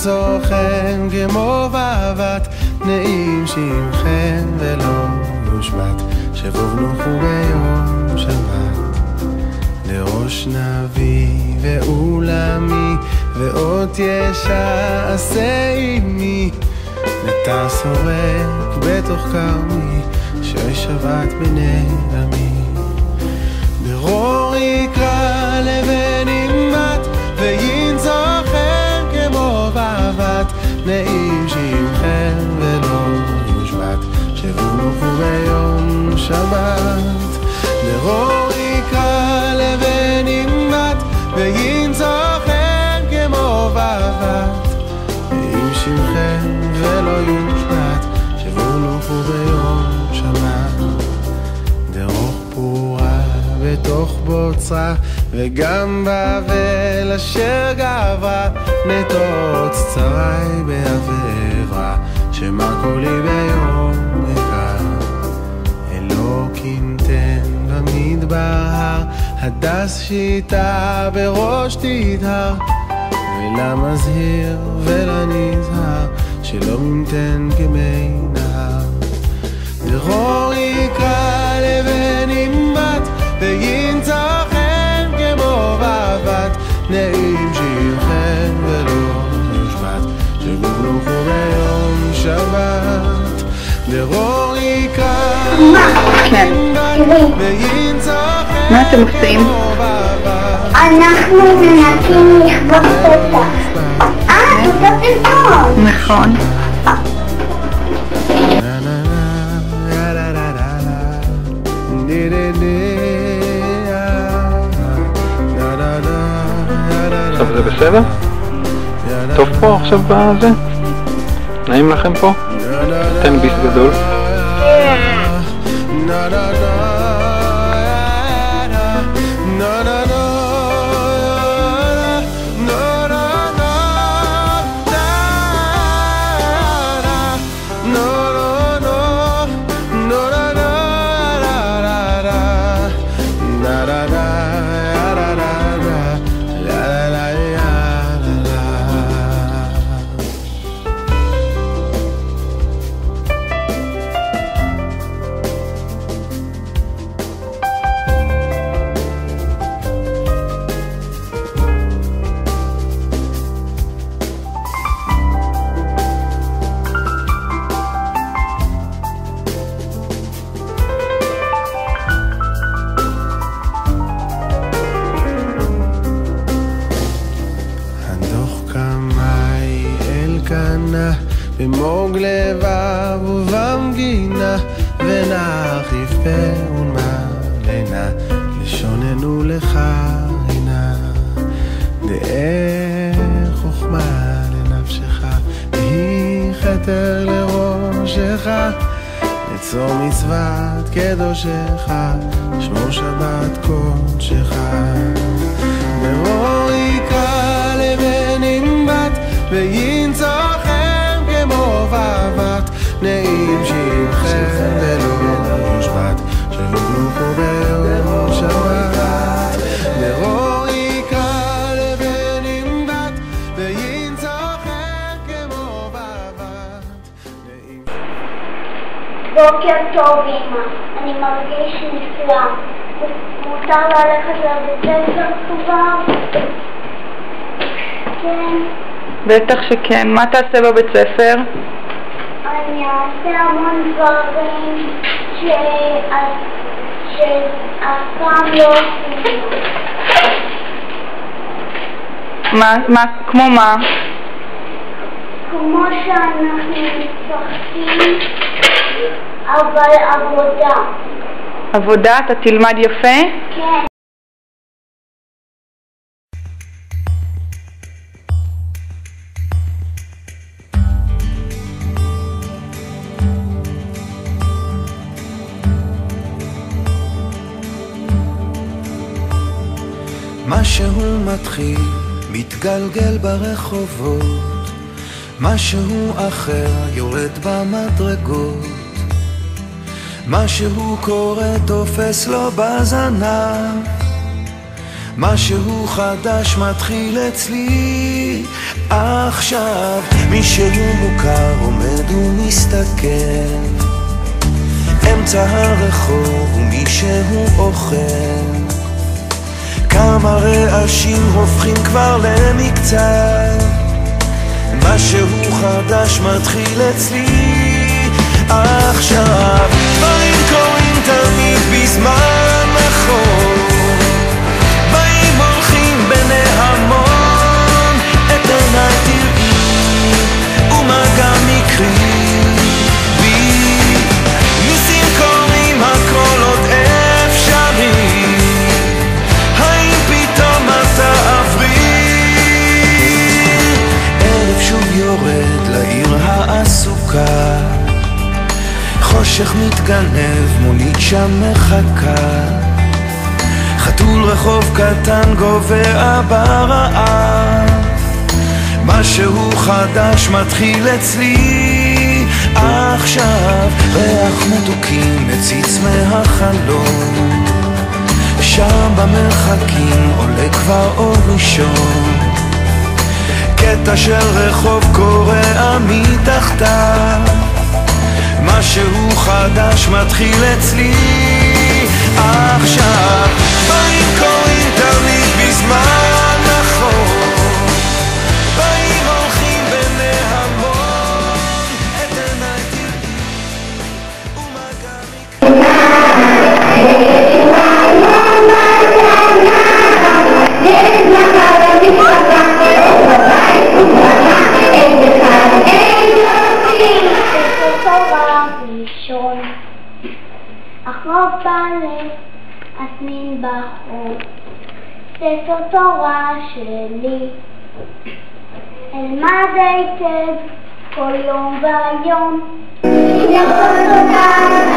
וינסוכם כמו ואהבת נעים שמכם ולא יושבת שבוב נוחו ביום שבת לראש נביא ואולמי ואות ישע עשה עמי נטר סורק בתוך קרמי שוי שבת בני עמי ברור יקרא לבן אימת וינסוכם כמו ואהבת נעים שמכם ולא יושבת שבוב נוחו ביום שבת ברור יקרא לבן אימת וינסוכם כמו ואהבת נעים שמכם ולא יושבת שבוב נוחו ביום שבת דרוך פורה בתוך בוצרה וגם בבל אשר גברה נטות צרי בעברה שמה קולי ביום אקרא אלוקים תן במדבר הר הדס שיטה בראש תדהר ולמזהיר ולנזהר שלא ממתן כמי נהר דרור יקרא לבן אימת וינסוכם כמו ואהבת נעים שמכם ולא יושבת שבוב נוחו ביום שבת דרור יקרא לבן אימת וינסוכם מה אתם עושים? אנחנו מנסים לכבוד פסח. תודה טוב. נכון. עכשיו זה בסדר? טוב פה עכשיו בזה? נעים לכם פה? תן ביס גדול. במוג לבב ובמגינה ונחריף פה ולמלנה לשוננו לך עינה דאר חוכמה לנפשך והיא חתר לראשך לצור מצוות קדושך שמור שבת קודשך ברור יקרא לבן אימת וינסוכם כמו ואהבת נעים שמכם ולא יושבת שבוב נוחו ביום שבת ברור יקרא לבן אימת וינסוכם כמו ואהבת נעים בוקר טוב אמא, אני מרגיש נפלא. מותר ללכת לבית ספר כבר? כן. בטח שכן. מה תעשה בבית ספר? אני אעשה המון דברים שאף פעם לא עשינו. כמו מה? כמו שאנחנו משחקים, אבל עבודה. עבודה? אתה תלמד יפה? כן. משהו מתחיל, מתגלגל ברחובות, משהו אחר יורד במדרגות, משהו קורה תופס לו בזנב, משהו חדש מתחיל אצלי, עכשיו מישהו מוכר עומד ומסתכל אמצע הרחוב ומישהו אוכל כמה רעשים הופכים כבר למקצת משהו חדש מתחיל אצלי עכשיו דברים קורים תמיד בזמן נכון באים הולכים בני המון את עיניי תראי ומגע מקרי בי ניסים קורים הכל עוד אפשרי האם פתאום אתה עברי ערב שוב יורד לעיר העסוקה חושך מתגנב מונית שם מחכה חתול רחוב קטן גובע ברעב משהו חדש מתחיל אצלי עכשיו ריח מתוקים מציץ מהחלום שם במרחקים עולה כבר אור ראשון קטע של רחוב קורע מתחתיו משהו חדש מתחיל אצלי עכשיו באים קוראים תמיד בזמן נכון באים הולכים בני המון את עיניי תראי ומגע אחרוב בלב, אסמין בחור, ספר תורה שלי. אלמד היטב כל יום והיום. ספר תורה